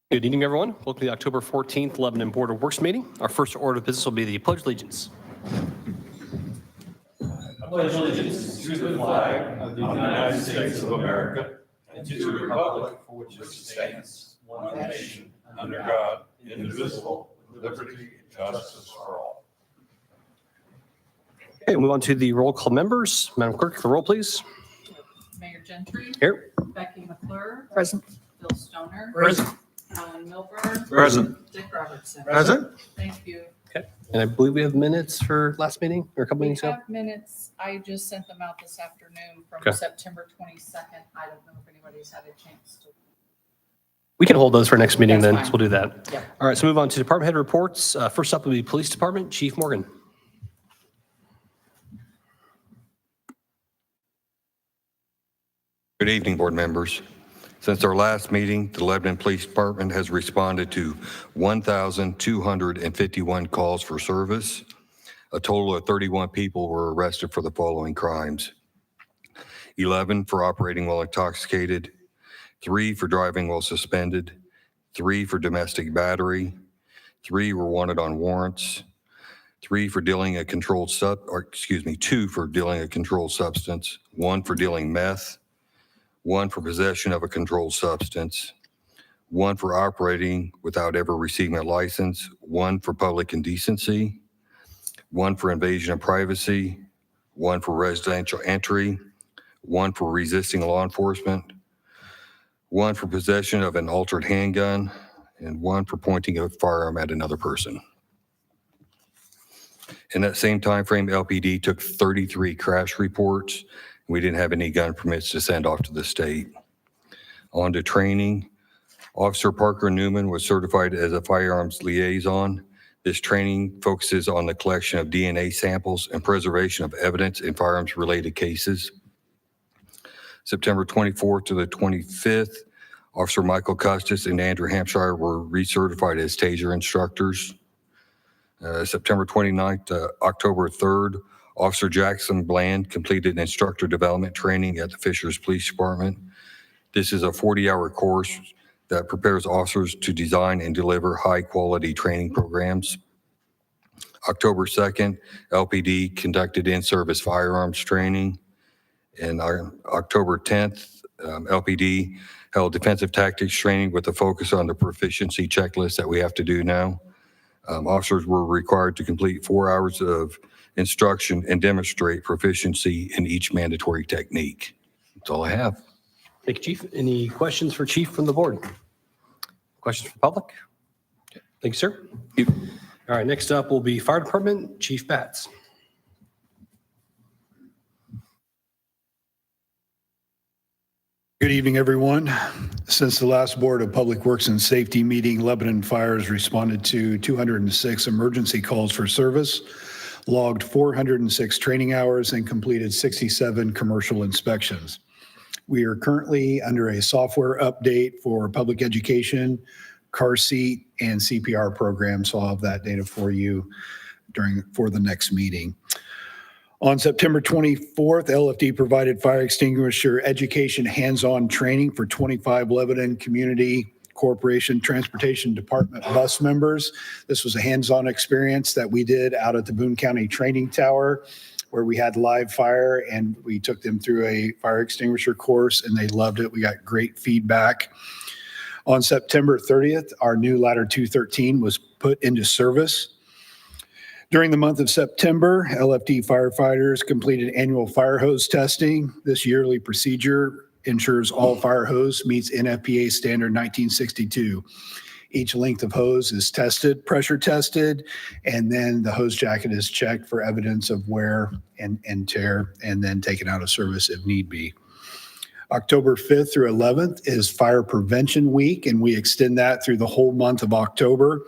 Good evening, everyone. Welcome to the October 14th Lebanon Board of Works meeting. Our first order of business will be the Pledge of Allegiance. I pledge allegiance to the flag of the United States of America and to the republic for which it stands, one nation, under God, indivisible, with liberty and justice for all. Okay, we'll move on to the roll call members. Madam Clerk, the roll, please. Mayor Gentry. Here. Becky McClure. Present. Bill Stoner. Present. Alan Milburn. Present. Dick Robertson. Present. Thank you. Okay. And I believe we have minutes for last meeting or a couple We meetings ago. have minutes. I just sent them out this afternoon from Okay. September 22nd. I don't know if anybody's had a chance to. We can hold those for next meeting That's then, fine. so we'll do that. Yep. All right, so move on to department head reports. First up will be Police Department, Chief Morgan. Good evening, board members. Since our last meeting, the Lebanon Police Department has responded to 1,251 calls for service. A total of 31 people were arrested for the following crimes: 11 for operating while intoxicated, 3 for driving while suspended, 3 for domestic battery, 3 were wanted on warrants, 2 for dealing a controlled substance, 1 for dealing meth, 1 for possession of a controlled substance, 1 for operating without ever receiving a license, 1 for public indecency, 1 for invasion of privacy, 1 for residential entry, 1 for resisting law enforcement, 1 for possession of an altered handgun, and 1 for pointing a firearm at another person. In that same time frame, LPD took 33 crash reports. We didn't have any gun permits to send off to the state. On to training. Officer Parker Newman was certified as a firearms liaison. This training focuses on the collection of DNA samples and preservation of evidence in firearms-related cases. September 24th to the 25th, Officer Michael Custis and Andrew Hampshire were recertified as TASER instructors. September 29th to October 3rd, Officer Jackson Bland completed instructor development training at the Fishers Police Department. This is a 40-hour course that prepares officers to design and deliver high-quality training programs. October 2nd, LPD conducted in-service firearms training. And October 10th, LPD held defensive tactics training with a focus on the proficiency checklist that we have to do now. Officers were required to complete 4 hours of instruction and demonstrate proficiency in each mandatory technique. That's all I have. Thank you, Chief. Any questions for Chief from the board? Questions for public? Okay. Thank you, sir. All right, next up will be Fire Department, Chief Batts. Good evening, everyone. Since the last Board of Public Works and Safety meeting, Lebanon Fires responded to 206 emergency calls for service, logged 406 training hours, and completed 67 commercial inspections. We are currently under a software update for public education, car seat, and CPR programs, so I'll have that data for you for the next meeting. On September 24th, LFD provided fire extinguisher education hands-on training for 25 Lebanon Community Corporation Transportation Department bus members. This was a hands-on experience that we did out at the Boone County Training Tower, where we had live fire, and we took them through a fire extinguisher course, and they loved it. We got great feedback. On September 30th, our new Ladder 213 was put into service. During the month of September, LFD firefighters completed annual fire hose testing. This yearly procedure ensures all fire hose meets NFPA standard 1962. Each length of hose is tested, pressure tested, and then the hose jacket is checked for evidence of wear and tear, and then taken out of service if need be. October 5th through 11th is Fire Prevention Week, and we extend that through the whole month of October.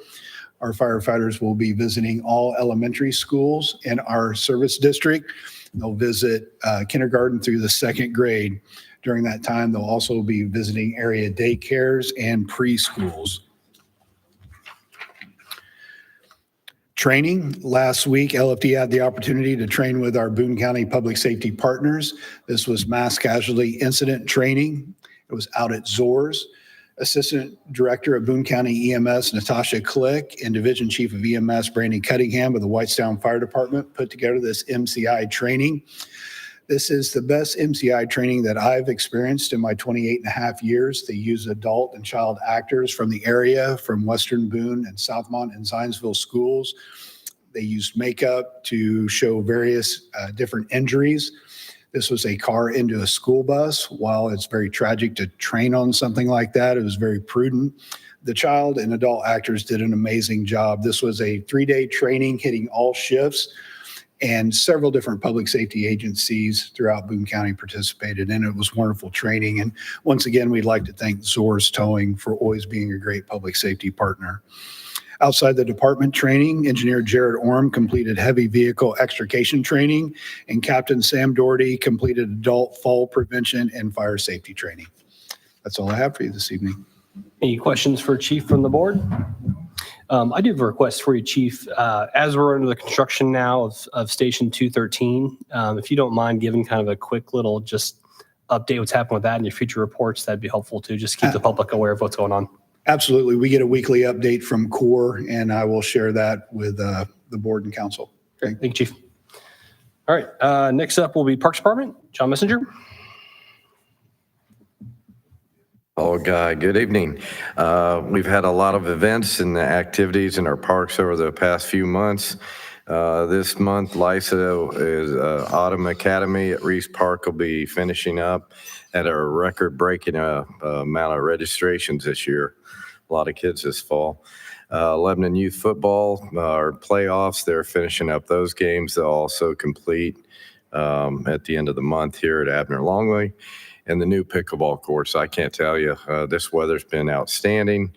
Our firefighters will be visiting all elementary schools in our service district. They'll visit kindergarten through the 2nd grade. During that time, they'll also be visiting area daycares and preschools. Training. Last week, LFD had the opportunity to train with our Boone County Public Safety partners. This was mass casualty incident training. It was out at Zors. Assistant Director of Boone County EMS, Natasha Click, and Division Chief of EMS, Brandon Cunningham of the Whitestown Fire Department put together this MCI training. This is the best MCI training that I've experienced in my 28 and a half years. They use adult and child actors from the area, from Western Boone and Southmont and Zionsville schools. They used makeup to show various different injuries. This was a car into a school bus. While it's very tragic to train on something like that, it was very prudent. The child and adult actors did an amazing job. This was a 3-day training hitting all shifts, and several different public safety agencies throughout Boone County participated in it. It was wonderful training. And once again, we'd like to thank Zors Towing for always being a great public safety partner. Outside the department training, Engineer Jared Orm completed heavy vehicle extrication training, and Captain Sam Doherty completed adult fall prevention and fire safety training. That's all I have for you this evening. Any questions for Chief from the board? I do have a request for you, Chief. As we're under the construction now of Station 213, if you don't mind giving kind of a quick little just update what's happening with that in your future reports, that'd be helpful too. Just keep the public aware of what's going on. Absolutely. We get a weekly update from CORE, and I will share that with the board and council. Great. Thank you, Chief. All right. Next up will be Parks Department. John Messenger. Oh, God, good evening. We've had a lot of events and activities in our parks over the past few months. This month, LISA is Autumn Academy at Reese Park will be finishing up at a record-breaking amount of registrations this year. A lot of kids this fall. Lebanon Youth Football, our playoffs, they're finishing up those games. They'll also complete at the end of the month here at Abner Longley. And the new pickleball courts, I can't tell you, this weather's been outstanding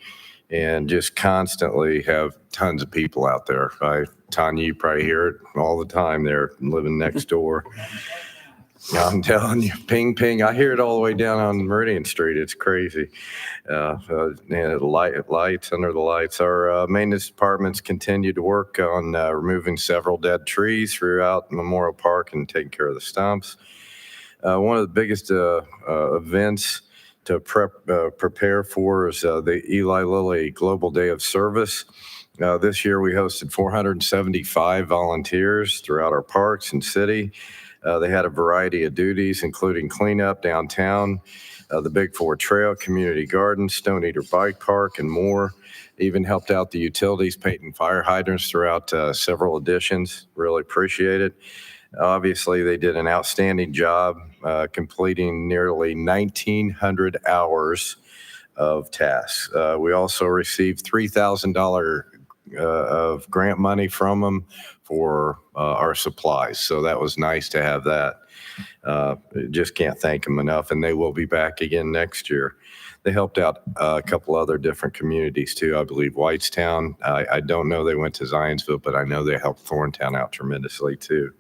and just constantly have tons of people out there. Tanya, you probably hear it all the time there, living next door. I'm telling you, ping, ping. I hear it all the way down on Meridian Street. It's crazy. Lights under the lights. Our maintenance departments continue to work on removing several dead trees throughout Memorial Park and taking care of the stumps. One of the biggest events to prepare for is the Eli Lilly Global Day of Service. This year we hosted 475 volunteers throughout our parks and city. They had a variety of duties, including cleanup downtown, the Big Four Trail, Community Garden, Stone Eater Bike Park, and more. Even helped out the utilities painting fire hydrants throughout several editions. Really appreciate it. Obviously, they did an outstanding job completing nearly 1,900 hours of tasks. We also received $3,000 of grant money from them for our supplies. So that was nice to have that. Just can't thank them enough, and they will be back again next year. They helped out a couple other different communities too. I believe Whitestown. I don't know they went to Zionsville, but I know they helped Thorntown out tremendously too.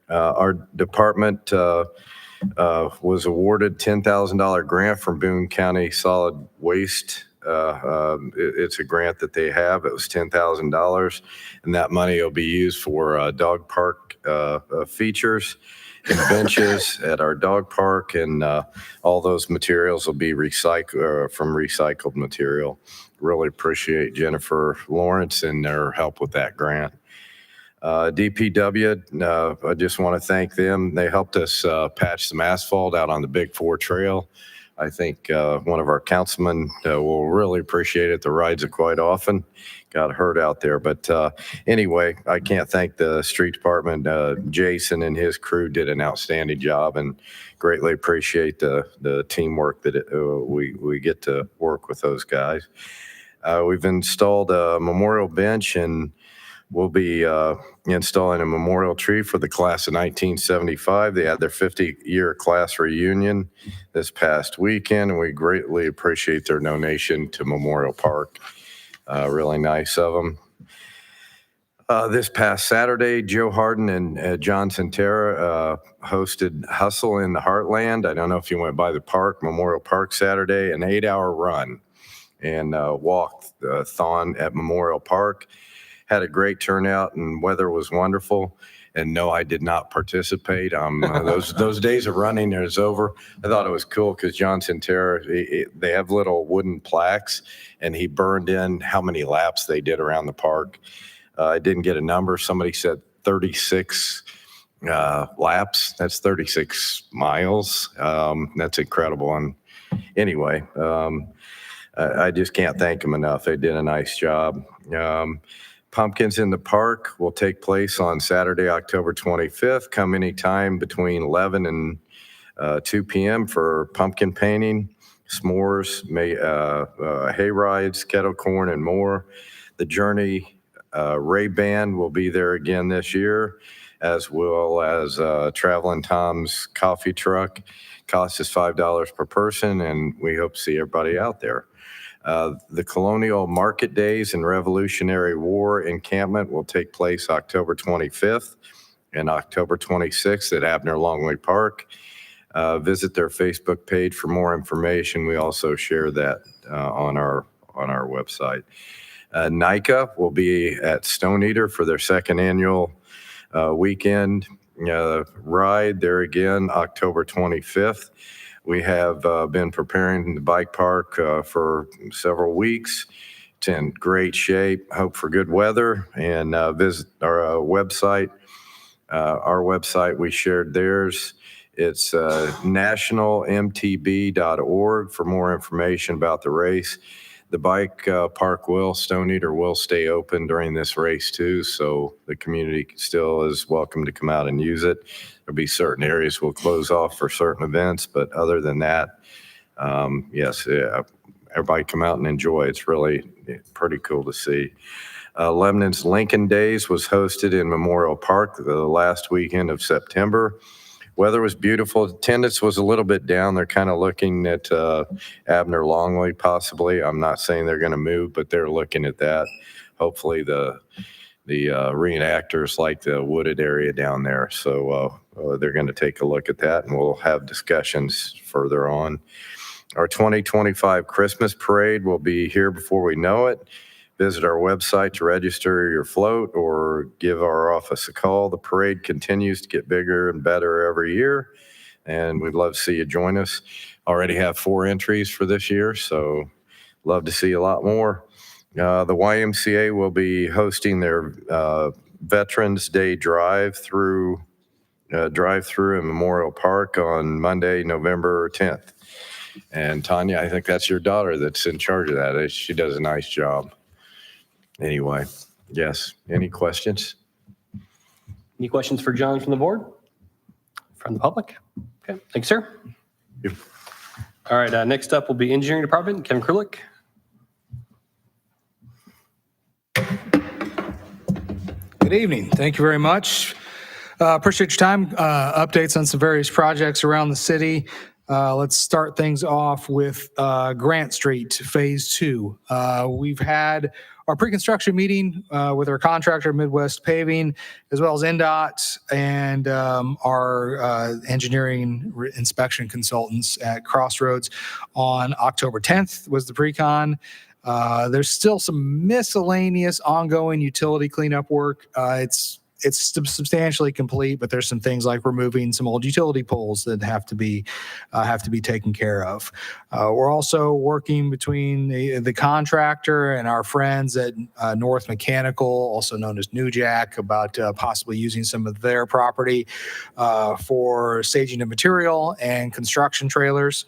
Our department was awarded $10,000 grant from Boone County Solid Waste. It's a grant that they have. It was $10,000, and that money will be used for dog park features and benches at our dog park, and all those materials will be recycled from recycled material. Really appreciate Jennifer Lawrence and their help with that grant. DPW, I just want to thank them. They helped us patch some asphalt out on the Big Four Trail. I think one of our councilmen will really appreciate it. The rides it quite often. Got hurt out there. But anyway, I can't thank the street department. Jason and his crew did an outstanding job, and greatly appreciate the teamwork that we get to work with those guys. We've installed a memorial bench, and we'll be installing a memorial tree for the class of 1975. They had their 50-year class reunion this past weekend, and we greatly appreciate their donation to Memorial Park. Really nice of them. This past Saturday, Joe Harden and John Centera hosted Hustle in the Heartland. I don't know if you went by the park, Memorial Park Saturday, an 8-hour run and walk-thon at Memorial Park. Had a great turnout, and weather was wonderful. And no, I did not participate. Those days of running is over. I thought it was cool because John Centera, they have little wooden plaques, and he burned in how many laps they did around the park. I didn't get a number. Somebody said 36 laps. That's 36 miles. That's incredible. And anyway, I just can't thank them enough. They did a nice job. Pumpkins in the Park will take place on Saturday, October 25th. Come anytime between 11 and 2 p.m. for pumpkin painting, s'mores, hay rides, kettle corn, and more. The Journey Ray Band will be there again this year, as well as Traveling Tom's coffee truck. Cost is $5 per person, and we hope to see everybody out there. The Colonial Market Days and Revolutionary War encampment will take place October 25th and October 26th at Abner Longley Park. Visit their Facebook page for more information. We also share that on our website. NICA will be at Stone Eater for their second annual weekend ride there again, October 25th. We have been preparing the bike park for several weeks. It's in great shape. Hope for good weather, and visit our website. Our website, we shared theirs. It's nationalmtb.org for more information about the race. The bike park Stone Eater will stay open during this race too, so the community still is welcome to come out and use it. There'll be certain areas we'll close off for certain events, but other than that, yes, everybody come out and enjoy. It's really pretty cool to see. Lebanon's Lincoln Days was hosted in Memorial Park the last weekend of September. Weather was beautiful. Attendance was a little bit down. They're kind of looking at Abner Longley possibly. I'm not saying they're going to move, but they're looking at that. Hopefully the reenactors like the wooded area down there. So they're going to take a look at that, and we'll have discussions further on. Our 2025 Christmas parade will be here before we know it. Visit our website to register your float or give our office a call. The parade continues to get bigger and better every year, and we'd love to see you join us. Already have 4 entries for this year, so love to see a lot more. The YMCA will be hosting their Veterans Day drive-through in Memorial Park on Monday, November 10th. And Tanya, I think that's your daughter that's in charge of that. She does a nice job. Anyway, yes. Any questions? Any questions for John from the board? From the public? Okay, thanks, sir. Yep. All right, next up will be Engineering Department, Kevin Krulik. Good evening. Thank you very much. Appreciate your time. Updates on some various projects around the city. Let's start things off with Grant Street Phase 2. We've had our pre-construction meeting with our contractor, Midwest Paving, as well as NDOT and our engineering inspection consultants at Crossroads on October 10th was the pre-con. There's still some miscellaneous ongoing utility cleanup work. It's substantially complete, but there's some things like removing some old utility poles that have to be taken care of. We're also working between the contractor and our friends at North Mechanical, also known as New Jack, about possibly using some of their property for staging of material and construction trailers.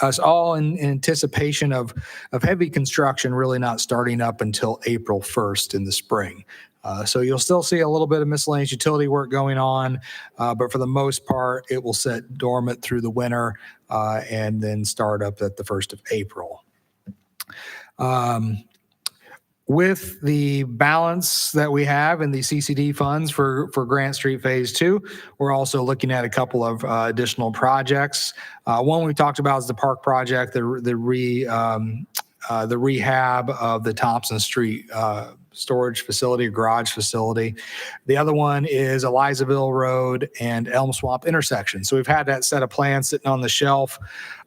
Us all in anticipation of heavy construction really not starting up until April 1st in the spring. So you'll still see a little bit of miscellaneous utility work going on, but for the most part, it will sit dormant through the winter and then start up at the 1st of April. With the balance that we have in the CCD funds for Grant Street Phase 2, we're also looking at a couple of additional projects. One we talked about is the park project, the rehab of the Thompson Street storage facility, garage facility. The other one is Elizaville Road and Elm Swamp intersection. So we've had that set of plans sitting on the shelf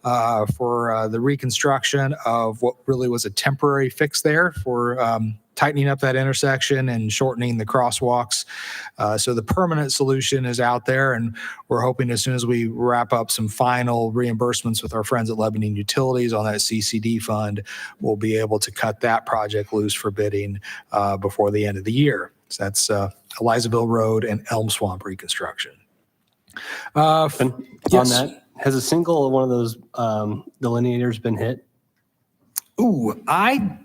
for the reconstruction of what really was a temporary fix there for tightening up that intersection and shortening the crosswalks. So the permanent solution is out there, and we're hoping as soon as we wrap up some final reimbursements with our friends at Lebanon Utilities on that CCD fund, we'll be able to cut that project loose for bidding before the end of the year. So that's Elizaville Road and Elm Swamp reconstruction. And Yes. on that, has a single one of those delineators been hit? Ooh, I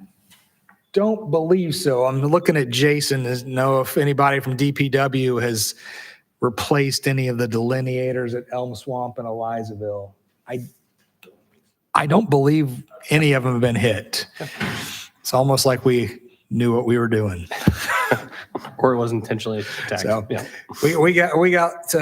don't believe so. I'm looking at Jason to know if anybody from DPW has replaced any of the delineators at Elm Swamp and Elizaville. I don't believe any of them have been hit. It's almost like we knew what we were doing. Or it was intentionally attacked? So Yeah. we got.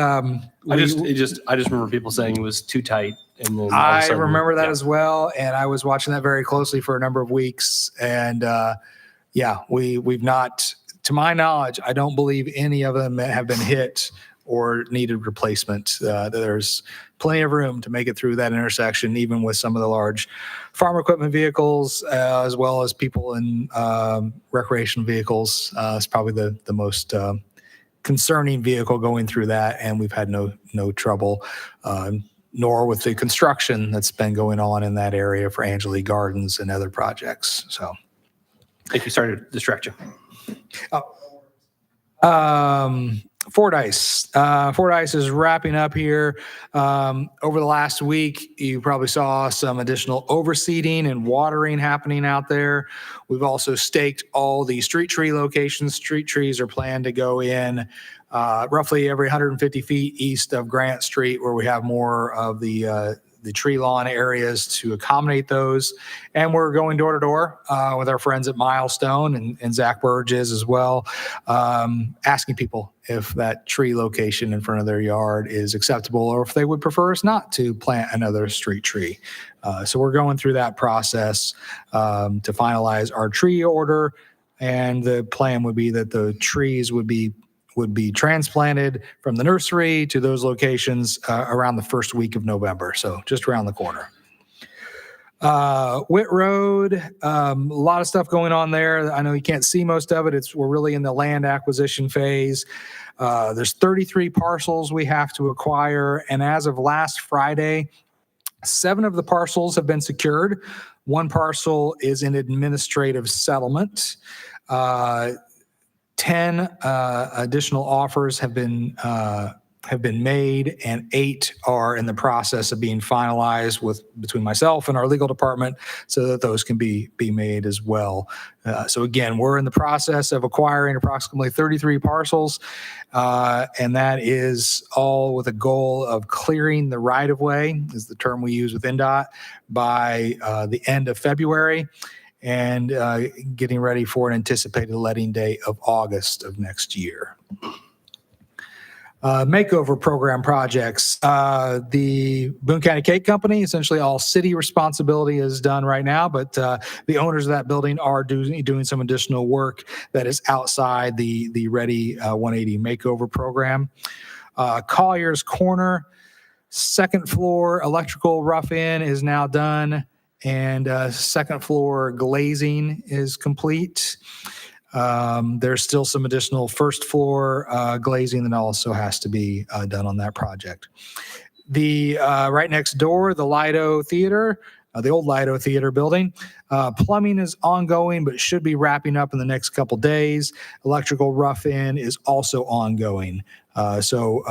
I just remember people saying it was too tight. And then all of a I sudden, remember that yeah. as well, and I was watching that very closely for a number of weeks. And we've not, to my knowledge, I don't believe any of them have been hit or needed replacement. There's plenty of room to make it through that intersection, even with some of the large farm equipment vehicles, as well as people in recreational vehicles. It's probably the most concerning vehicle going through that, and we've had no trouble. Nor with the construction that's been going on in that area for Angeli Gardens and other projects. So, Thank you. Sorry to distract you. Fordyce. Fordyce is wrapping up here. Over the last week, you probably saw some additional overseeding and watering happening out there. We've also staked all the street tree locations. Street trees are planned to go in roughly every 150 feet east of Grant Street, where we have more of the tree lawn areas to accommodate those. And we're going door to door with our friends at Milestone and Zach Burgess as well, asking people if that tree location in front of their yard is acceptable or if they would prefer us not to plant another street tree. So we're going through that process to finalize our tree order. And the plan would be that the trees would be transplanted from the nursery to those locations around the first week of November. So just around the corner. Whit Road, a lot of stuff going on there. I know you can't see most of it. We're really in the land acquisition phase. There's 33 parcels we have to acquire. And as of last Friday, 7 of the parcels have been secured. 1 parcel is in administrative settlement. 10 additional offers have been made, and 8 are in the process of being finalized between myself and our legal department, so that those can be made as well. So again, we're in the process of acquiring approximately 33 parcels, and that is all with a goal of clearing the right-of-way, is the term we use with NDOT, by the end of February. And getting ready for an anticipated letting date of August of next year. Makeover program projects. The Boone County Cake Company, essentially all city responsibility is done right now, but the owners of that building are doing some additional work that is outside the Ready 180 makeover program. Collier's Corner, 2nd floor electrical rough-in is now done. And 2nd floor glazing is complete. There's still some additional 1st floor glazing that also has to be done on that project. The right next door, the Lido Theater, the old Lido Theater building, plumbing is ongoing, but should be wrapping up in the next couple days. Electrical rough-in is also ongoing. So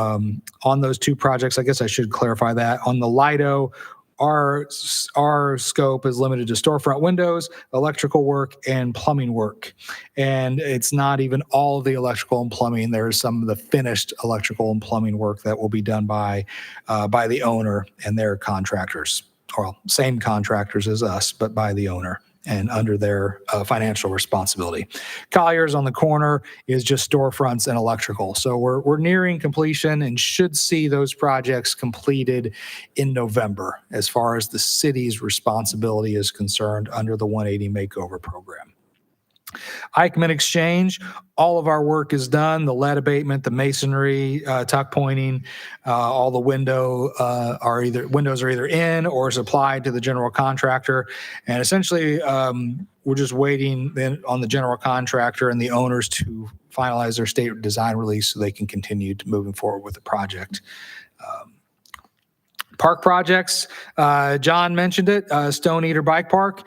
on those 2 projects, I guess I should clarify that. On the Lido, our scope is limited to storefront windows, electrical work, and plumbing work. And it's not even all of the electrical and plumbing. There's some of the finished electrical and plumbing work that will be done by the owner and their contractors, or same contractors as us, but by the owner and under their financial responsibility. Collier's on the corner is just storefronts and electrical. So we're nearing completion and should see those projects completed in November as far as the city's responsibility is concerned under the 180 makeover program. Eichmann Exchange, all of our work is done. The lead abatement, the masonry, tuck pointing, all the windows are either in or supplied to the general contractor. And essentially, we're just waiting then on the general contractor and the owners to finalize their state design release so they can continue to moving forward with the project. Park projects, John mentioned it, Stone Eater Bike Park.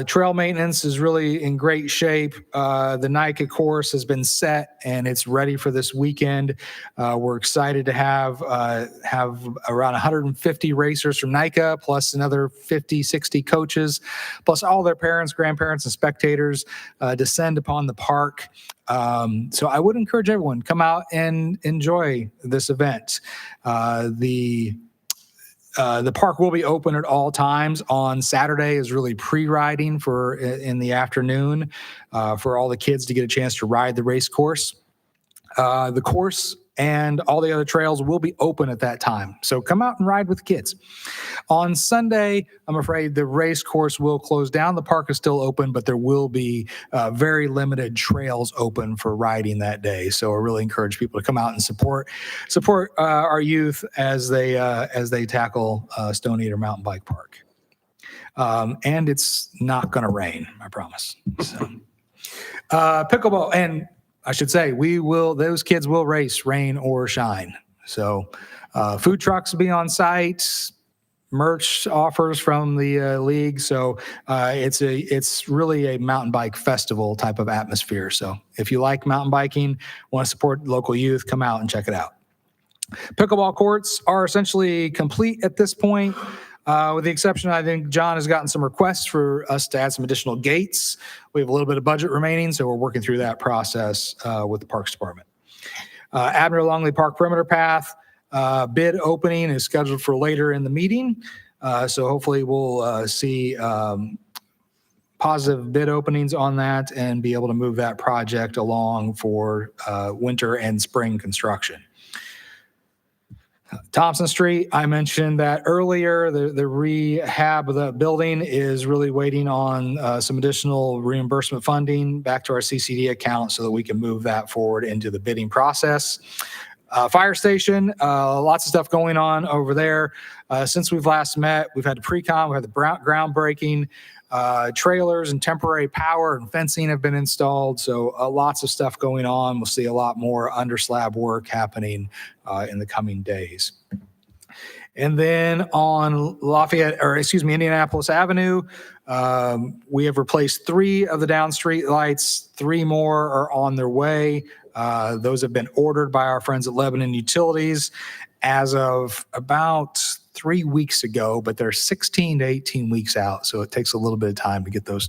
Trail maintenance is really in great shape. The NICA course has been set and it's ready for this weekend. We're excited to have around 150 racers from NICA, plus another 50, 60 coaches, plus all their parents, grandparents, and spectators descend upon the park. So I would encourage everyone, come out and enjoy this event. The park will be open at all times. On Saturday is really pre-riding for in the afternoon for all the kids to get a chance to ride the race course. The course and all the other trails will be open at that time. So come out and ride with the kids. On Sunday, I'm afraid the race course will close down. The park is still open, but there will be very limited trails open for riding that day. So I really encourage people to come out and support our youth as they tackle Stone Eater Mountain Bike Park. And it's not going to rain, I promise. So, pickleball, and I should say, those kids will race rain or shine. So food trucks will be on site, merch offers from the league. So it's really a mountain bike festival type of atmosphere. So if you like mountain biking, want to support local youth, come out and check it out. Pickleball courts are essentially complete at this point. With the exception, I think John has gotten some requests for us to add some additional gates. We have a little bit of budget remaining, so we're working through that process with the Parks Department. Abner Longley Park Perimeter Path bid opening is scheduled for later in the meeting. So hopefully we'll see positive bid openings on that and be able to move that project along for winter and spring construction. Thompson Street, I mentioned that earlier. The rehab of the building is really waiting on some additional reimbursement funding back to our CCD account so that we can move that forward into the bidding process. Fire station, lots of stuff going on over there. Since we've last met, we've had the pre-con, we had the groundbreaking. Trailers and temporary power and fencing have been installed. So lots of stuff going on. We'll see a lot more under slab work happening in the coming days. And then on Indianapolis Avenue, we have replaced 3 of the down street lights. 3 more are on their way. Those have been ordered by our friends at Lebanon Utilities as of about 3 weeks ago, but they're 16 to 18 weeks out. So it takes a little bit of time to get those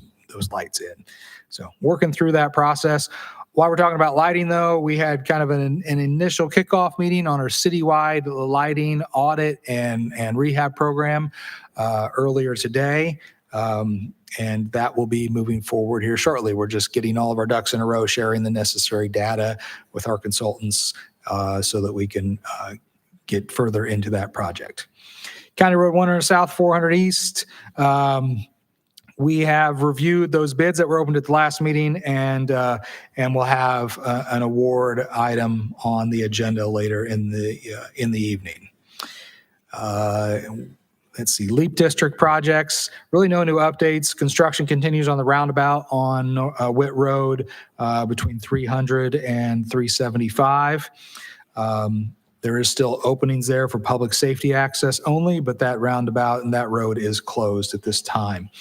lights in. So working through that process. While we're talking about lighting, though, we had kind of an initial kickoff meeting on our citywide lighting audit and rehab program earlier today. And that will be moving forward here shortly. We're just getting all of our ducks in a row, sharing the necessary data with our consultants so that we can get further into that project. County Road 100 South, 400 East. We have reviewed those bids that were opened at the last meeting, and we'll have an award item on the agenda later in the evening. Let's see, Leap District projects, really no new updates. Construction continues on the roundabout on Witt Road between 300 and 375. There is still openings there for public safety access only, but that roundabout and that road is closed at this time.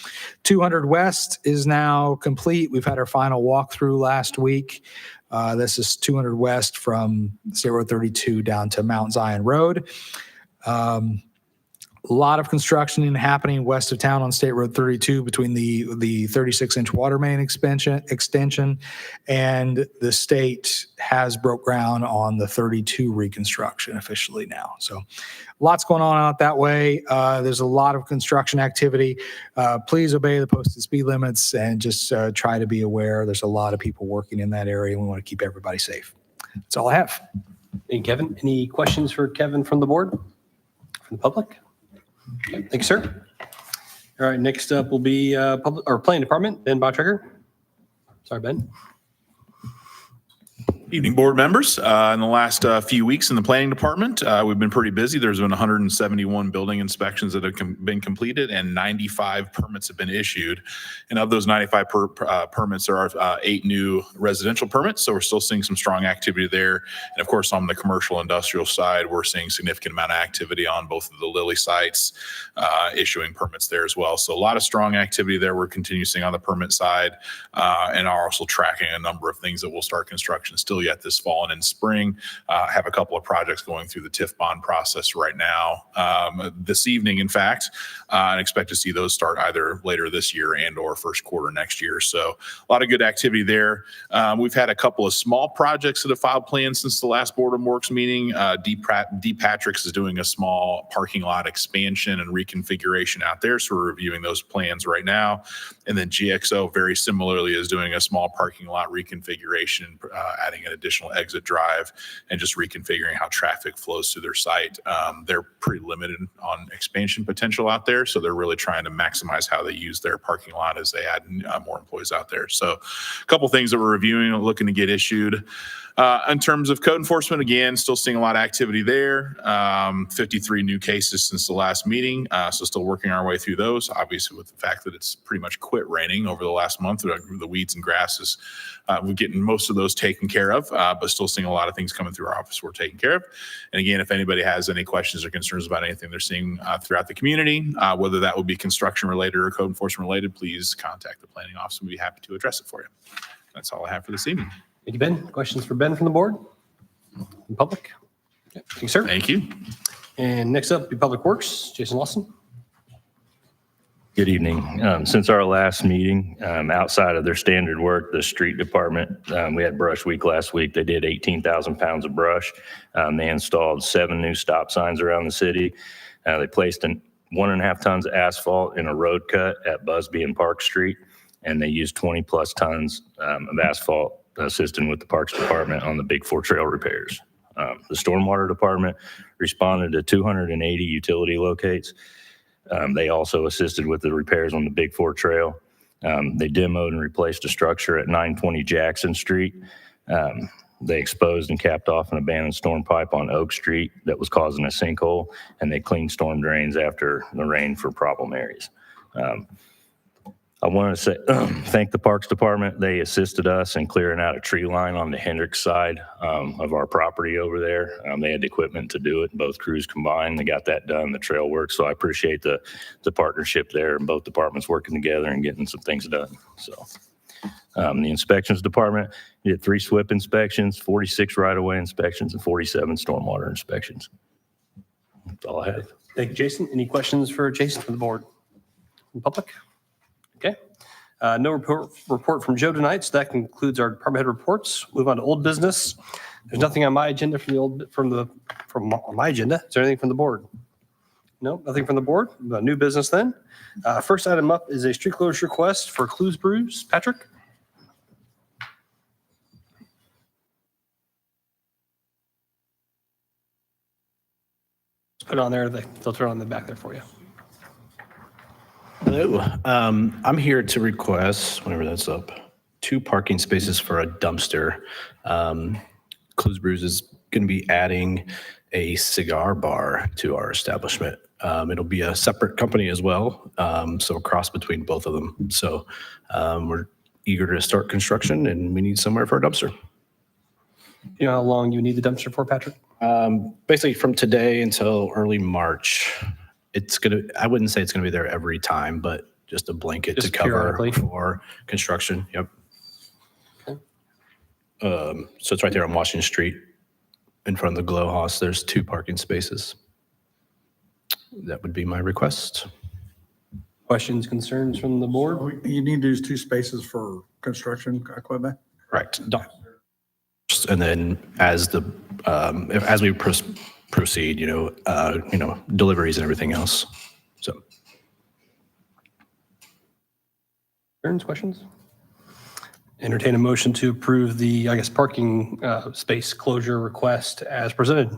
200 West is now complete. We've had our final walkthrough last week. This is 200 West from State Road 32 down to Mount Zion Road. A lot of construction happening west of town on State Road 32 between the 36-inch water main extension, and the state has broke ground on the 32 reconstruction officially now. So lots going on out that way. There's a lot of construction activity. Please obey the posted speed limits and just try to be aware. There's a lot of people working in that area, and we want to keep everybody safe. That's all I have. And Kevin, any questions for Kevin from the board, from the public? Okay, thank you, sir. All right, next up will be Planning Department, Ben Bottrager. Sorry, Ben. Evening, board members. In the last few weeks in the planning department, we've been pretty busy. There's been 171 building inspections that have been completed and 95 permits have been issued. And of those 95 permits, there are 8 new residential permits. So we're still seeing some strong activity there. And of course, on the commercial industrial side, we're seeing significant amount of activity on both of the Lilly sites, issuing permits there as well. So a lot of strong activity there. We're continuing seeing on the permit side and are also tracking a number of things that will start construction still yet this fall and in spring. Have a couple of projects going through the TIF bond process right now. This evening, in fact, and expect to see those start either later this year and or first quarter next year. So a lot of good activity there. We've had a couple of small projects that have filed plans since the last Board of Works meeting. D. Patrick's is doing a small parking lot expansion and reconfiguration out there. So we're reviewing those plans right now. And then GXO very similarly is doing a small parking lot reconfiguration, adding an additional exit drive and just reconfiguring how traffic flows through their site. They're pretty limited on expansion potential out there. So they're really trying to maximize how they use their parking lot as they add more employees out there. So a couple things that we're reviewing and looking to get issued. In terms of code enforcement, again, still seeing a lot of activity there. 53 new cases since the last meeting. So still working our way through those. Obviously, with the fact that it's pretty much quit raining over the last month, the weeds and grasses, we're getting most of those taken care of, but still seeing a lot of things coming through our office we're taking care of. And again, if anybody has any questions or concerns about anything they're seeing throughout the community, whether that would be construction related or code enforcement related, please contact the planning office. We'd be happy to address it for you. That's all I have for this evening. Thank you, Ben. Questions for Ben from the board? In public? Okay. Thank you, sir. Thank you. And next up, be Public Works, Jason Lawson. Good evening. Since our last meeting, outside of their standard work, the street department, we had brush week last week. They did 18,000 pounds of brush. They installed 7 new stop signs around the city. They placed 1.5 tons of asphalt in a road cut at Busby and Park Street, and they used 20 plus tons of asphalt assisting with the Parks Department on the Big 4 trail repairs. The Stormwater Department responded to 280 utility locates. They also assisted with the repairs on the Big 4 trail. They demoed and replaced a structure at 920 Jackson Street. They exposed and capped off an abandoned storm pipe on Oak Street that was causing a sinkhole, and they cleaned storm drains after the rain for problem areas. I wanted to say, thank the Parks Department. They assisted us in clearing out a tree line on the Hendricks side of our property over there. They had the equipment to do it. Both crews combined, they got that done, the trail work. So I appreciate the partnership there and both departments working together and getting some things done. So the inspections department did 3 SWIP inspections, 46 right-of-way inspections, and 47 stormwater inspections. That's all I have. Thank you, Jason. Any questions for Jason from the board? In public? Okay. No report from Joe tonight, so that concludes our department head reports. Move on to old business. There's nothing on my agenda from my agenda. Is there anything from the board? No, nothing from the board. New business then. First item up is a street closure request for Clues Brews. Patrick? Put it on there. They'll turn it on the back there for you. Hello, I'm here to request, whenever that's up, 2 parking spaces for a dumpster. Clues Brews is going to be adding a cigar bar to our establishment. It'll be a separate company as well, so a cross between both of them. So we're eager to start construction and we need somewhere for a dumpster. You know how long you need the dumpster for, Patrick? Basically from today until early March. I wouldn't say it's gonna be there every time, but just a blanket Just to cover periodically. for construction. Yep. Okay. So it's right there on Washington Street in front of the Glow House. There's 2 parking spaces. That would be my request. Questions, concerns from the board? You need to use 2 spaces for construction equipment? Correct. And then as we proceed, deliveries and everything else. So. Concerns, questions? Entertain a motion to approve the, parking space closure request as presented.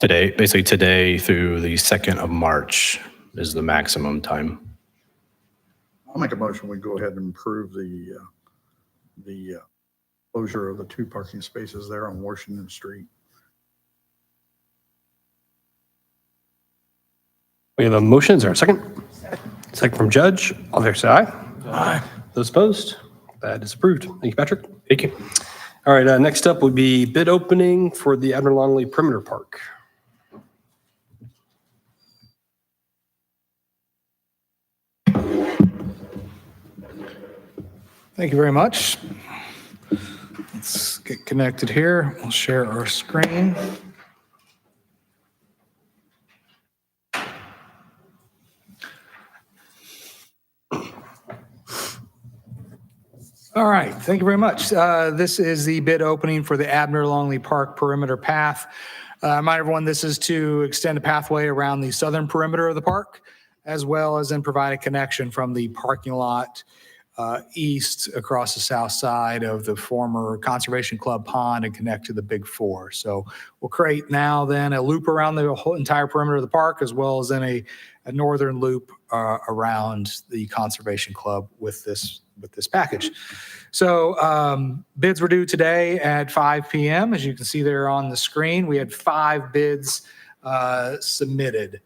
Basically today through the 2nd of March is the maximum time. I'll make a motion, we go ahead and approve the closure of the 2 parking spaces there on Washington Street. We have a motion. Is there a second? Second from Judge. All fair say aye. Aye. Those opposed? That is approved. Thank you, Patrick. Thank you. All right, next up would be bid opening for the Abner Longley Perimeter Park. Thank you very much. Let's get connected here. We'll share our screen. All right, thank you very much. This is the bid opening for the Abner Longley Park Perimeter Path. Remind everyone, this is to extend a pathway around the southern perimeter of the park, as well as then provide a connection from the parking lot east across the south side of the former Conservation Club pond and connect to the Big Four. So we'll create now then a loop around the whole entire perimeter of the park, as well as then a northern loop around the Conservation Club with this package. So bids were due today at 5 p.m. As you can see there on the screen, we had 5 bids submitted.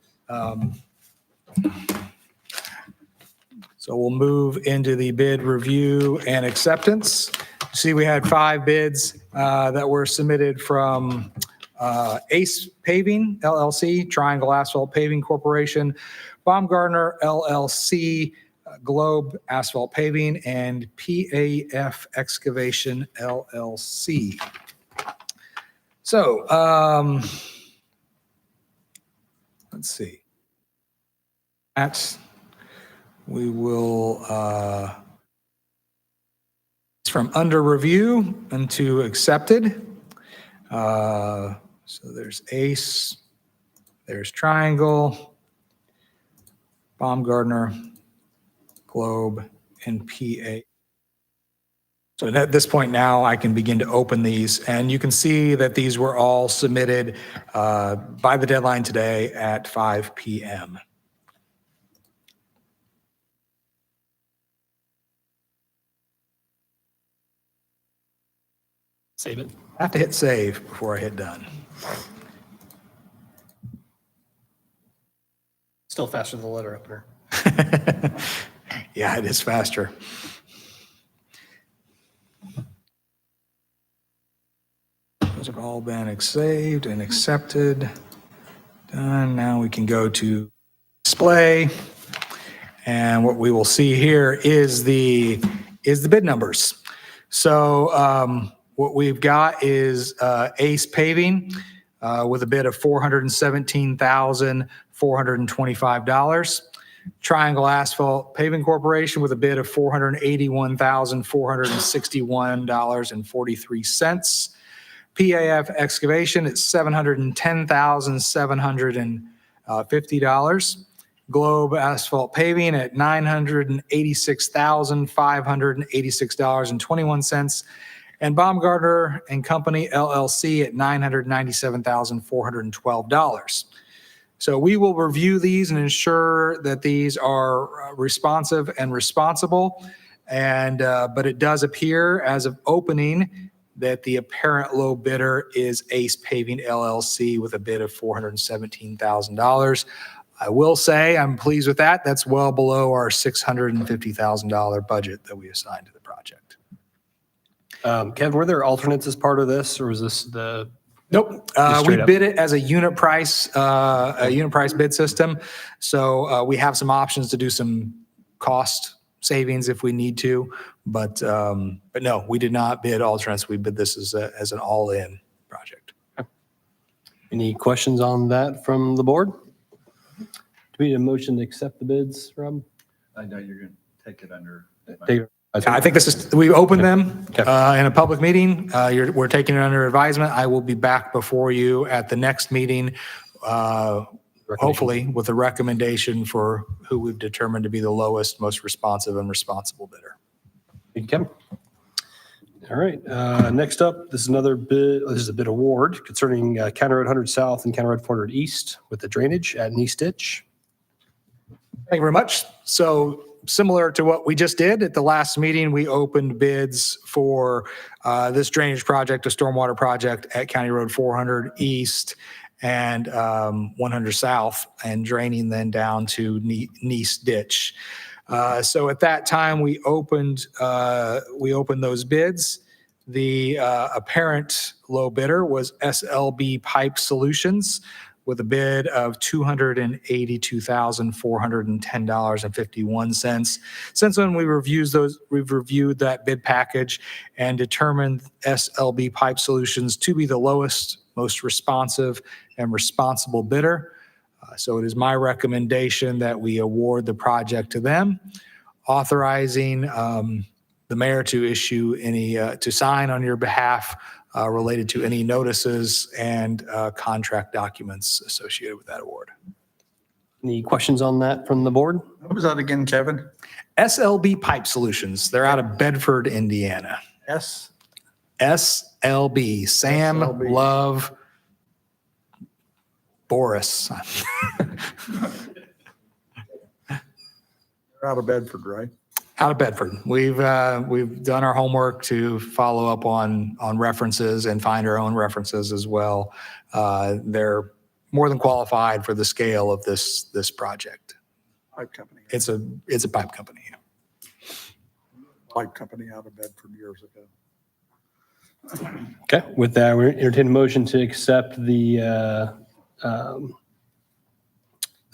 So we'll move into the bid review and acceptance. See, we had 5 bids that were submitted from Ace Paving LLC, Triangle Asphalt Paving Corporation, Baumgartner LLC, Globe Asphalt Paving, and PAF Excavation LLC. So let's see. We will, it's from under review into accepted. So there's Ace, there's Triangle, Baumgartner, Globe, and PA. So at this point now, I can begin to open these, and you can see that these were all submitted by the deadline today at 5 p.m. Save it. I have to hit save before I hit done. Still faster than the letter opener. Yeah, it is faster. Those have all been saved and accepted. Done. Now we can go to display. And what we will see here is the bid numbers. So what we've got is Ace Paving with a bid of $417,425. Triangle Asphalt Paving Corporation with a bid of $481,461.43. PAF Excavation at $710,750. Globe Asphalt Paving at $986,586.21. And Baumgartner and Company LLC at $997,412. So we will review these and ensure that these are responsive and responsible. And but it does appear as of opening that the apparent low bidder is Ace Paving LLC with a bid of $417,000. I will say I'm pleased with that. That's well below our $650,000 budget that we assigned to the project. Kevin, were there alternates as part of this, or was this the? Nope. Just We straight up. bid it as a unit price bid system. So we have some options to do some cost savings if we need to, but no, we did not bid alternates. We bid this as an all-in project. Any questions on that from the board? Do we need a motion to accept the bids, Rob? I know you're going to take it under. I think we opened them Okay. in a public meeting. We're taking it under advisement. I will be back before you at the next meeting, hopefully with a recommendation for who we've determined to be the lowest, most responsive and responsible bidder. Thank you, Kevin. All right, next up, this is another bid, this is a bid award concerning County Road 100 South and County Road 400 East with the drainage at Knee Stitch. Thank you very much. So similar to what we just did at the last meeting, we opened bids for this drainage project, a stormwater project at County Road 400 East and 100 South, and draining then down to Nice Ditch. So at that time, we opened those bids. The apparent low bidder was SLB Pipe Solutions with a bid of $282,410.51. Since when we've reviewed that bid package and determined SLB Pipe Solutions to be the lowest, most responsive and responsible bidder. So it is my recommendation that we award the project to them, authorizing the mayor to issue any, to sign on your behalf related to any notices and contract documents associated with that award. Any questions on that from the board? What was that again, Kevin? SLB Pipe Solutions, they're out of Bedford, Indiana. S? SLB, Sam, SLB. Love, Boris. They're out of Bedford, right? Out of Bedford. We've done our homework to follow up on references and find our own references as well. They're more than qualified for the scale of this project. Pipe company. It's a pipe company. Pipe company out of Bedford years ago. Okay, with that, we entertain a motion to accept the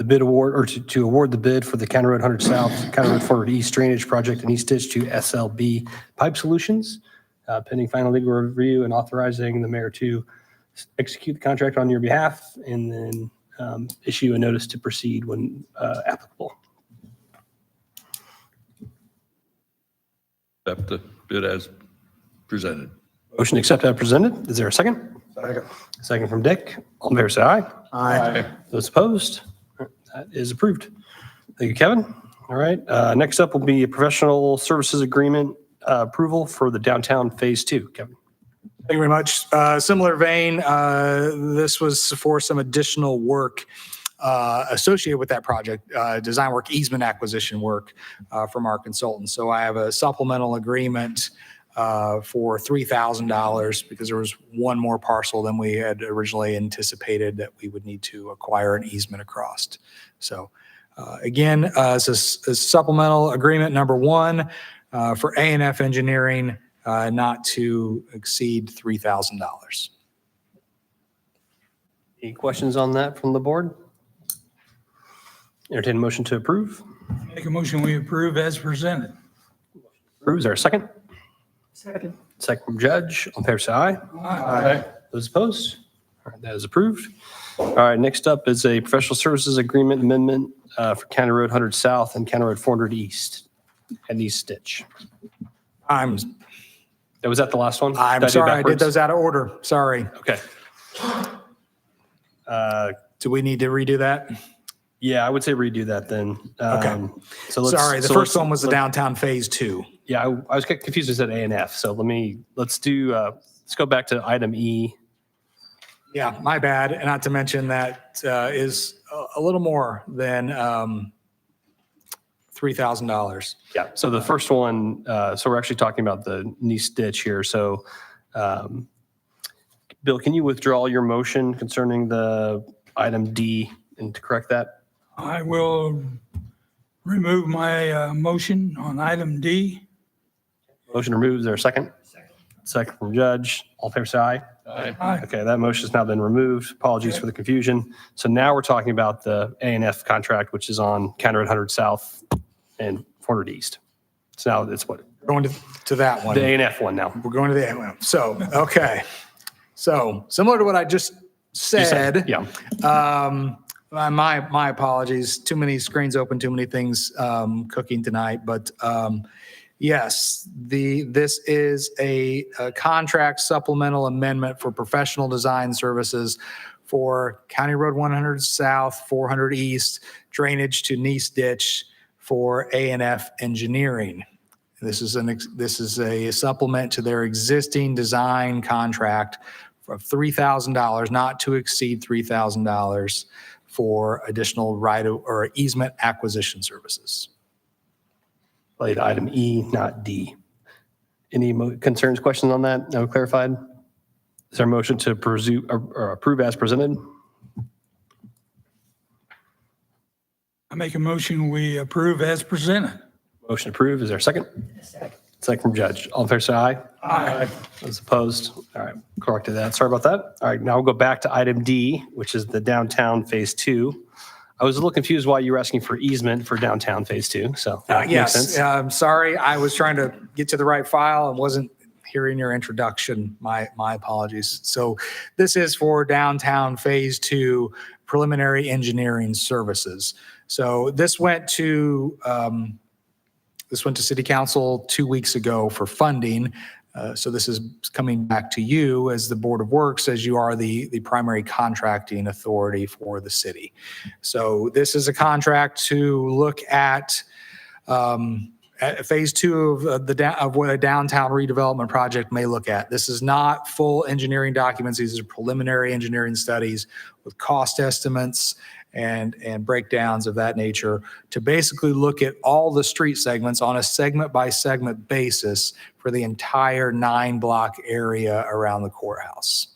bid award, or to award the bid for the County Road 100 South, County Road 400 East Drainage Project in East Ditch to SLB Pipe Solutions, pending final legal review and authorizing the mayor to execute the contract on your behalf and then issue a notice to proceed when applicable. Accept the bid as presented. Motion to accept as presented. Is there a second? Second. Second from Dick. All in favor, say aye. Aye. Those opposed? That is approved. Thank you, Kevin. All right. Next up will be a professional services agreement approval for the downtown phase 2. Kevin. Thank you very much. Similar vein, this was for some additional work associated with that project, design work, easement acquisition work from our consultants. So I have a supplemental agreement for $3,000 because there was one more parcel than we had originally anticipated that we would need to acquire an easement across. So again, it's a supplemental agreement number 1 for A&F Engineering, not to exceed $3,000. Any questions on that from the board? Entertain a motion to approve. Make a motion, we approve as presented. Approve. Is there a second? Second. Second from Judge. All in favor, say aye. Aye. Those opposed? All right, that is approved. All right, next up is a professional services agreement amendment for County Road 100 South and County Road 400 East and East Ditch. Was that the last one? I'm Did do sorry, I did backwards? those out of order. Sorry. Okay. Do we need to redo that? Yeah, I would say redo that then. Okay. So let's, Sorry, the so first let's- one was the downtown phase 2. Yeah, I was getting confused. I said A and F. So let's go back to item E. Yeah, my bad. And not to mention that is a little more than $3,000. Yeah. So the first one, so we're actually talking about the Nice Ditch here. So, Bill, can you withdraw your motion concerning the item D and to correct that? I will remove my motion on item D. Motion removed. Is there a second? Second from Judge. All in favor, say aye. Aye. Okay, that motion has now been removed. Apologies for the confusion. So now we're talking about the A&F contract, which is on County Road 100 South and 400 East. So now it's what? Going to that one. The A&F one now. We're going to the one. So, okay. So similar to what I just You said. Yeah. My apologies. Too many screens open, too many things cooking tonight. But yes, this is a contract supplemental amendment for professional design services for County Road 100 South, 400 East, drainage to Nice Ditch for A&F Engineering. This is a supplement to their existing design contract of $3,000, not to exceed $3,000 for additional right or easement acquisition services. Relate to item E, not D. Any concerns, questions on that? No clarified? Is there a motion to approve as presented? I make a motion, we approve as presented. Motion approved. Is there a second? Second from Judge. All in favor, say aye. Aye. Those opposed? All right, corrected that. Sorry about that. All right, now we'll go back to item D, which is the downtown phase 2. I was a little confused why you were asking for easement for downtown phase 2, so that makes Yes, sense. I'm sorry. I was trying to get to the right file and wasn't hearing your introduction. My apologies. So this is for downtown phase 2 preliminary engineering services. So this went to City Council 2 weeks ago for funding. So this is coming back to you as the Board of Works, as you are the primary contracting authority for the city. So this is a contract to look at phase 2 of what a downtown redevelopment project may look at. This is not full engineering documents. These are preliminary engineering studies with cost estimates and breakdowns of that nature to basically look at all the street segments on a segment by segment basis for the entire 9-block area around the courthouse.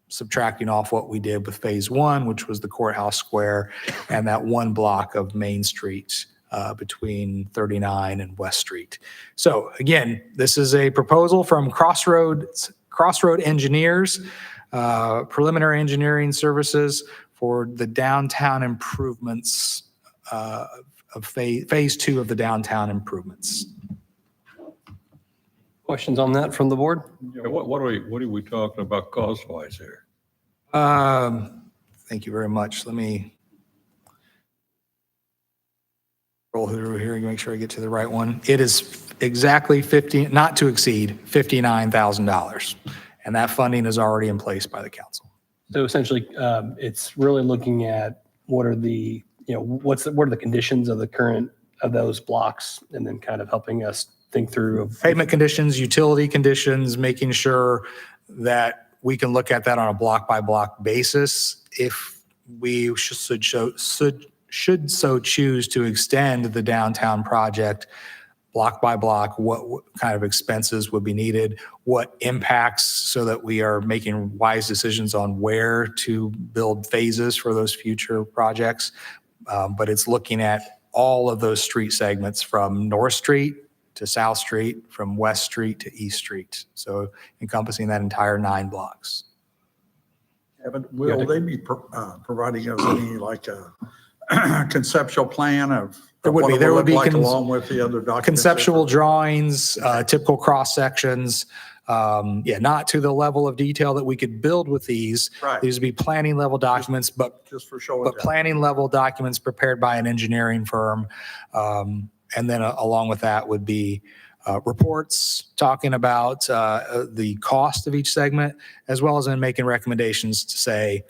Subtracting off what we did with phase 1, which was the courthouse square and that 1 block of Main Street between 39 and West Street. So again, this is a proposal from Crossroad Engineers, preliminary engineering services for the downtown improvements of phase 2 of the downtown improvements. Questions on that from the board? Yeah, what are we talking about cost-wise here? Thank you very much. Let me roll through here and make sure I get to the right one. It is exactly not to exceed $59,000. And that funding is already in place by the council. So essentially, it's really looking at what are the conditions of the current of those blocks, and then kind of helping us think through Pavement conditions, utility conditions, making sure that we can look at that on a block by block basis. If we should so choose to extend the downtown project block by block, what kind of expenses would be needed, what impacts, so that we are making wise decisions on where to build phases for those future projects. But it's looking at all of those street segments from North Street to South Street, from West Street to East Street. So encompassing that entire 9 blocks. Evan, will they be providing us any like a conceptual plan of There would what be. it There will would be look like along with the other documents? conceptual drawings, typical cross sections. Not to the level of detail that we could build with these. Right. These would be planning level documents, but Just for showing. planning level documents prepared by an engineering firm. And then along with that would be reports talking about the cost of each segment, as well as in making recommendations to say,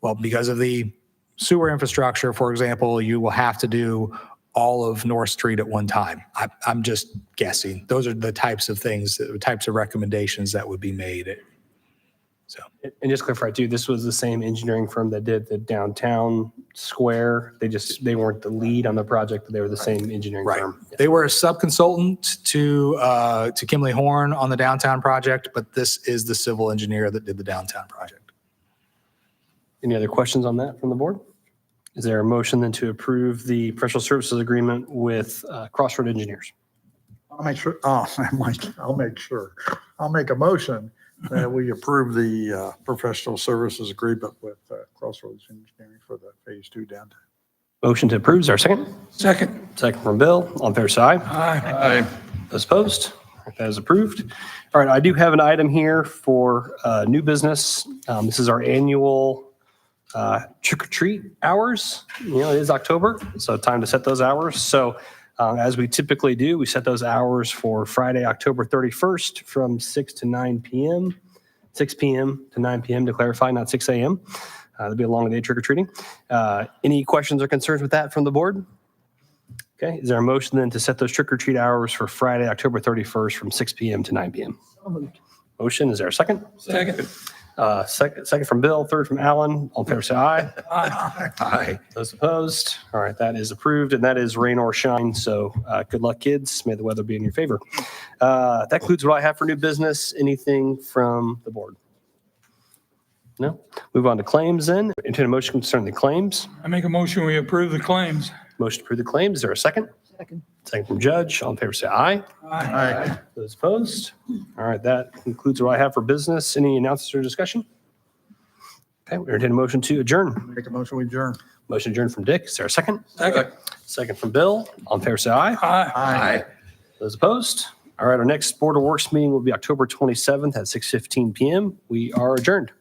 well, because of the sewer infrastructure, for example, you will have to do all of North Street at one time. I'm just guessing. Those are the types of things, the types of recommendations that would be made. So, And just clarify too, this was the same engineering firm that did the downtown square. They weren't the lead on the project, but they were the same engineering right. firm. They were a subconsultant to Kimley Horn on the downtown project, but this is the civil engineer that did the downtown project. Any other questions on that from the board? Is there a motion then to approve the professional services agreement with Crossroad Engineers? I'll make sure, I'll make a motion that we approve the professional services agreement with Crossroads Engineering for the phase 2 downtown. Motion to approve, is there a second? Second. Second from Bill. All in favor, say aye. Aye. Those opposed? That is approved. All right, I do have an item here for new business. This is our annual trick or treat hours. You know, it is October, so time to set those hours. So as we typically do, we set those hours for Friday, October 31st from 6 to 9 p.m., 6 p.m. to 9 p.m. to clarify, not 6 a.m. That'll be a long day trick or treating. Any questions or concerns with that from the board? Okay, is there a motion then to set those trick or treat hours for Friday, October 31st from 6 p.m. to 9 p.m.? Motion, is there a second? Second. Second from Bill, third from Alan. All in favor, say aye. Aye. Aye. Those opposed? All right, that is approved, and that is rain or shine. So good luck, kids. May the weather be in your favor. That concludes what I have for new business. Anything from the board? No? Move on to claims then. Entertain a motion concerning the claims. I make a motion, we approve the claims. Motion to approve the claims. Is there a second? Second from Judge. All in favor, say aye. Aye. Those opposed? All right, that concludes what I have for business. Any announcements or discussion? Okay, we entertain a motion to adjourn. Make a motion, we adjourn. Motion adjourned from Dick. Is there a second? Second. Second from Bill. All in favor, say aye. Aye. Those opposed? All right, our next Board of Works meeting will be October 27th at 6:15 PM. We are adjourned.